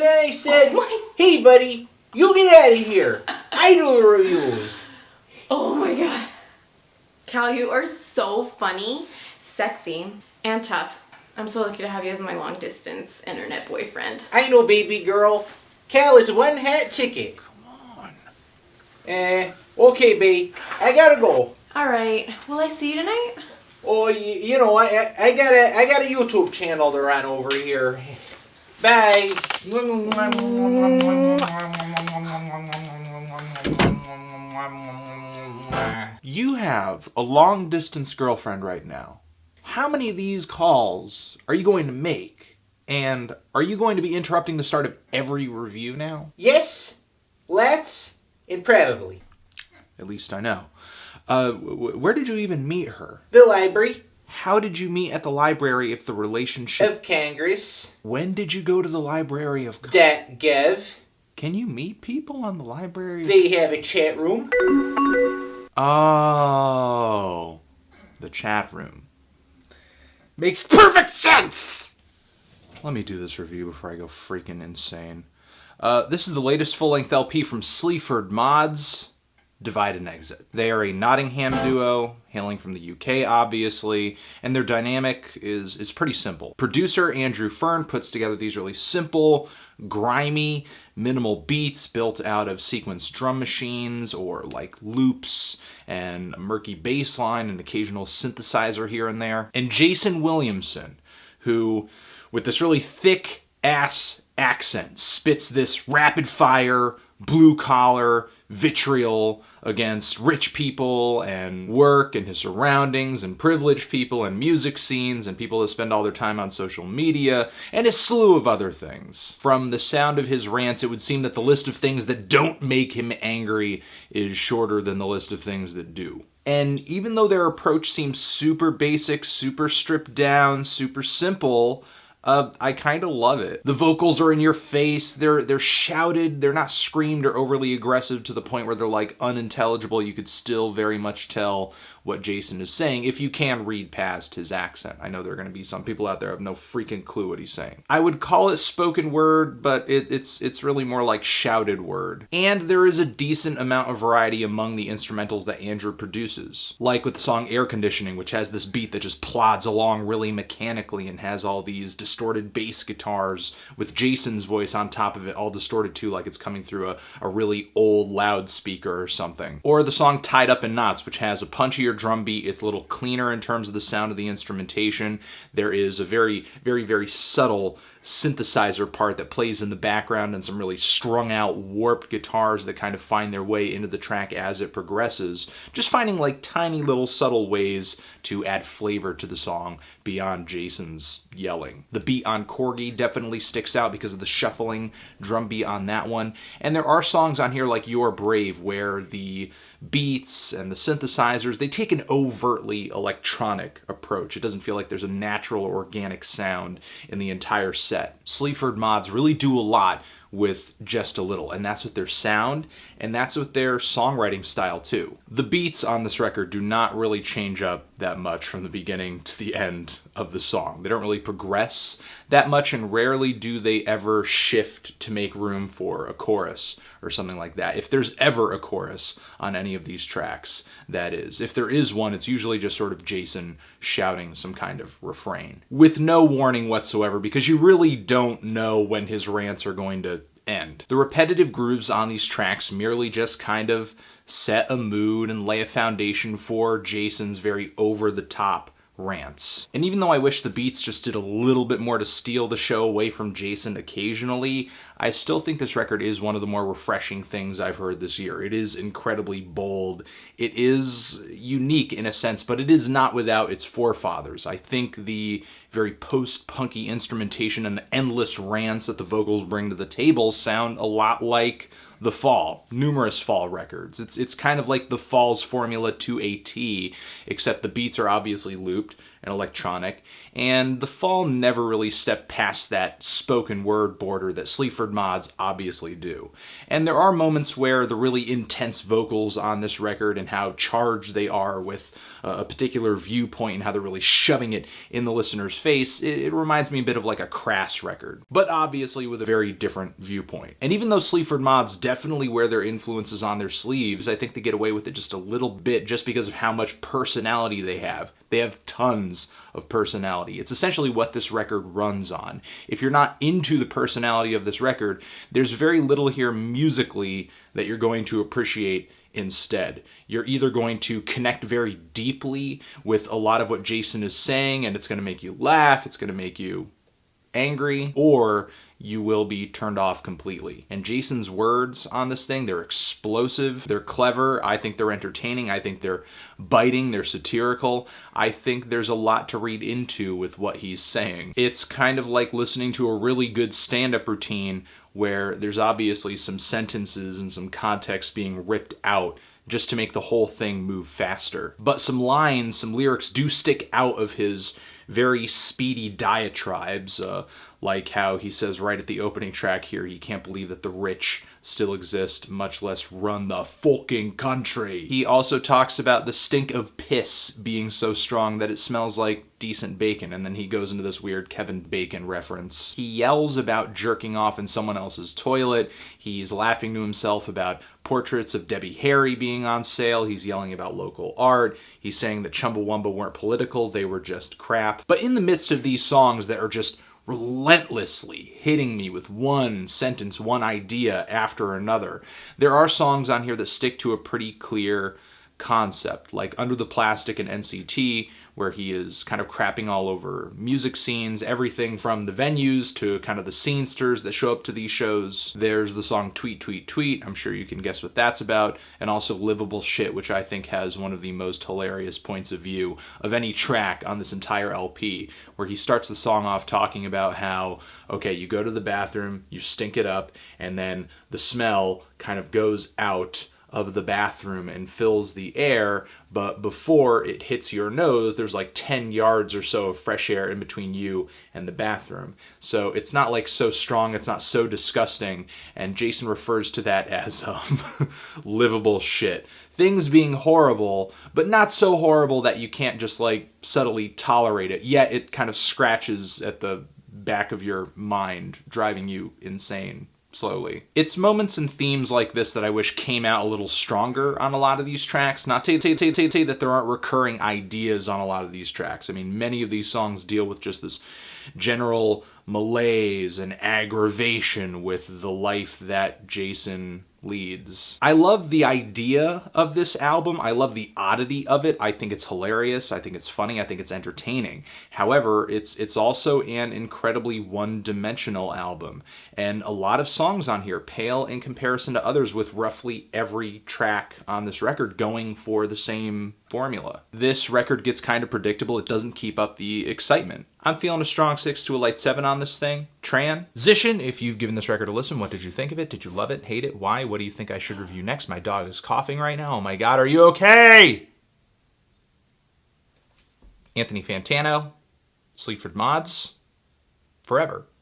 Then I said, hey buddy, you get out of here. I do the reviews. Oh my god. Cal, you are so funny, sexy, and tough. I'm so lucky to have you as my long distance internet boyfriend. I know, baby girl. Cal is one hat ticket. Come on. Okay, babe. I gotta go. Alright. Will I see you tonight? Oh, you know, I got a YouTube channel to run over here. Bye. You have a long-distance girlfriend right now. How many of these calls are you going to make? And are you going to be interrupting the start of every review now? Yes, let's, and probably. At least I know. Where did you even meet her? The library. How did you meet at the Library of the Relationship of Congress. When did you go to the Library of .gov. Can you meet people on the Library of... They have a chat room. Oh, the chat room. Makes perfect sense! Let me do this review before I go freaking insane. This is the latest full-length LP from Sleaford Mods, Divide and Exit. They are a Nottingham duo, hailing from the UK, obviously, and their dynamic is pretty simple. Producer Andrew Fern puts together these really simple, grimy, minimal beats built out of sequenced drum machines or like loops and a murky bass line and occasional synthesizer here and there. And Jason Williamson, who, with this really thick-ass accent, spits this rapid-fire, blue-collar vitriol against rich people and work and his surroundings and privileged people and music scenes and people that spend all their time on social media and a slew of other things. From the sound of his rants, it would seem that the list of things that don't make him angry is shorter than the list of things that do. And even though their approach seems super basic, super stripped down, super simple, I kind of love it. The vocals are in your face, they're shouted, they're not screamed or overly aggressive to the point where they're like unintelligible. You could still very much tell what Jason is saying if you can read past his accent. I know there are going to be some people out there who have no freaking clue what he's saying. I would call it spoken word, but it's really more like shouted word. And there is a decent amount of variety among the instrumentals that Andrew produces. Like with the song Air Conditioning, which has this beat that just plods along really mechanically and has all these distorted bass guitars with Jason's voice on top of it, all distorted too, like it's coming through a really old loudspeaker or something. Or the song Tied Up in Knots, which has a punchier drum beat. It's a little cleaner in terms of the sound of the instrumentation. There is a very, very, very subtle synthesizer part that plays in the background and some really strung out, warped guitars that kind of find their way into the track as it progresses. Just finding like tiny little subtle ways to add flavor to the song beyond Jason's yelling. The beat on Corgi definitely sticks out because of the shuffling drum beat on that one. And there are songs on here like You're Brave where the beats and the synthesizers, they take an overtly electronic approach. It doesn't feel like there's a natural or organic sound in the entire set. Sleaford Mods really do a lot with just a little, and that's with their sound, and that's with their songwriting style too. The beats on this record do not really change up that much from the beginning to the end of the song. They don't really progress that much, and rarely do they ever shift to make room for a chorus or something like that. If there's ever a chorus on any of these tracks, that is. If there is one, it's usually just sort of Jason shouting some kind of refrain, with no warning whatsoever, because you really don't know when his rants are going to end. The repetitive grooves on these tracks merely just kind of set a mood and lay a foundation for Jason's very over-the-top rants. And even though I wish the beats just did a little bit more to steal the show away from Jason occasionally, I still think this record is one of the more refreshing things I've heard this year. It is incredibly bold. It is unique in a sense, but it is not without its forefathers. I think the very post-punky instrumentation and the endless rants that the vocals bring to the table sound a lot like The Fall, numerous Fall records. It's kind of like The Fall's formula to a T, except the beats are obviously looped and electronic, and the Fall never really stepped past that spoken word border that Sleaford Mods obviously do. And there are moments where the really intense vocals on this record and how charged they are with a particular viewpoint and how they're really shoving it in the listener's face, it reminds me a bit of like a Crass record, but obviously with a very different viewpoint. And even though Sleaford Mods definitely wear their influences on their sleeves, I think they get away with it just a little bit just because of how much personality they have. They have tons of personality. It's essentially what this record runs on. If you're not into the personality of this record, there's very little here musically that you're going to appreciate instead. You're either going to connect very deeply with a lot of what Jason is saying, and it's going to make you laugh, it's going to make you angry, or you will be turned off completely. And Jason's words on this thing, they're explosive, they're clever, I think they're entertaining, I think they're biting, they're satirical. I think there's a lot to read into with what he's saying. It's kind of like listening to a really good stand-up routine where there's obviously some sentences and some context being ripped out just to make the whole thing move faster. But some lines, some lyrics do stick out of his very speedy diatribes, like how he says right at the opening track here, he can't believe that the rich still exist, much less run the fucking country. He also talks about the stink of piss being so strong that it smells like decent bacon, and then he goes into this weird Kevin Bacon reference. He yells about jerking off in someone else's toilet. He's laughing to himself about portraits of Debbie Harry being on sale. He's yelling about local art. He's saying that Chumbawamba weren't political, they were just crap. But in the midst of these songs that are just relentlessly hitting me with one sentence, one idea after another, there are songs on here that stick to a pretty clear concept, like Under the Plastic and N.C.T, where he is kind of crapping all over music scenes, everything from the venues to kind of the scenesters that show up to these shows. There's the song Tweet, Tweet, Tweet. I'm sure you can guess what that's about. And also Livable Shit, which I think has one of the most hilarious points of view of any track on this entire LP, where he starts the song off talking about how, okay, you go to the bathroom, you stink it up, and then the smell kind of goes out of the bathroom and fills the air, but before it hits your nose, there's like 10 yards or so of fresh air in between you and the bathroom. So it's not like so strong, it's not so disgusting, and Jason refers to that as livable shit. Things being horrible, but not so horrible that you can't just like subtly tolerate it, yet it kind of scratches at the back of your mind, driving you insane slowly. It's moments and themes like this that I wish came out a little stronger on a lot of these tracks. Not to say that there aren't recurring ideas on a lot of these tracks. I mean, many of these songs deal with just this general malaise and aggravation with the life that Jason leads. I love the idea of this album. I love the oddity of it. I think it's hilarious. I think it's funny. I think it's entertaining. However, it's also an incredibly one-dimensional album, and a lot of songs on here pale in comparison to others, with roughly every track on this record going for the same formula. This record gets kind of predictable. It doesn't keep up the excitement. I'm feeling a strong 6 to a light 7 on this thing. Transition, if you've given this record a listen, what did you think of it? Did you love it? Hate it? Why? What do you think I should review next? My dog is coughing right now. Oh my God, are you okay? Anthony Fantano, Sleaford Mods, forever.